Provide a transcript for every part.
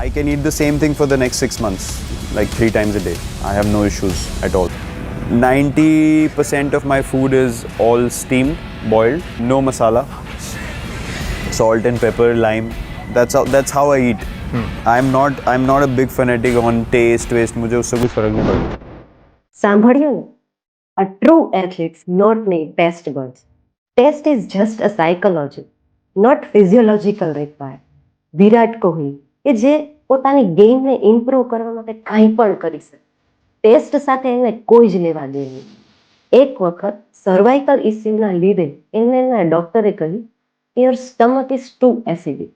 I can eat the same thing for the next 6 months, like 3 times a day. I have no issues at all. 90% of my food is all steamed, boiled, no masala, salt and pepper, lime. That's how I eat. I'm not a big fanatic on taste. मुझे उससे कुछ फर्क नहीं पड़ता. સાંભળ્યું ને? A true athletes not need test buds. Test is just a psychology, not physiological required. Virat Kohli કે જે પોતાની ગેમને ઇમ્પ્રૂવ કરવા માટે કાંઈ પણ કરી શકે, ટેસ્ટ સાથે એને કોઈ જ લેવા દે નહીં. એક વખત સર્વાઇકલ ઇસ્યુના લીધે એના ડોક્ટરે કહ્યું your stomach is too acidic,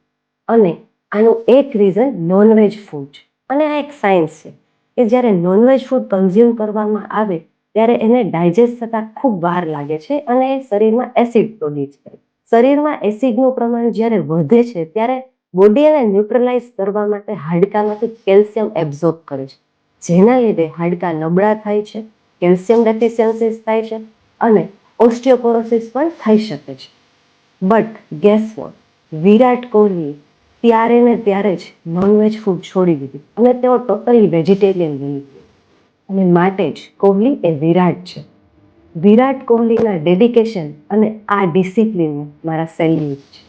અને આનું એક રીઝન નોનવેજ ફૂડ છે. અને આ એક સાયન્સ છે કે જ્યારે નોનવેજ ફૂડ કન્ઝ્યુમ કરવામાં આવે ત્યારે એને ડાયજેસ્ટ થતાં ખૂબ વાર લાગે છે અને એ શરીરમાં એસિડ પ્રોડ્યુસ કરે. શરીરમાં એસિડનું પ્રમાણ જ્યારે વધે છે ત્યારે બોડી એને ન્યુટ્રલાઇઝ કરવા માટે હાડકામાંથી કેલ્શિયમ એબ્ઝોર્બ કરે છે, જેના લીધે હાડકાં નબળા થાય છે, કેલ્શિયમ ડેફિશિયન્સીસ થાય છે અને ઓસ્ટિયોપોરોસિસ પણ થઈ શકે છે. But gas vote, Virat Kohli ત્યારે ને ત્યારે જ નોનવેજ ફૂડ છોડી દીધું અને તેઓ ટોટલી વેજીટેરિયન બની ગયો. અને માટે જ કોહલી એ વિરાટ છે. વિરાટ કોહલીના ડેડિકેશન અને આ ડિસિપ્લિન મારા સેલ્યુટ છે.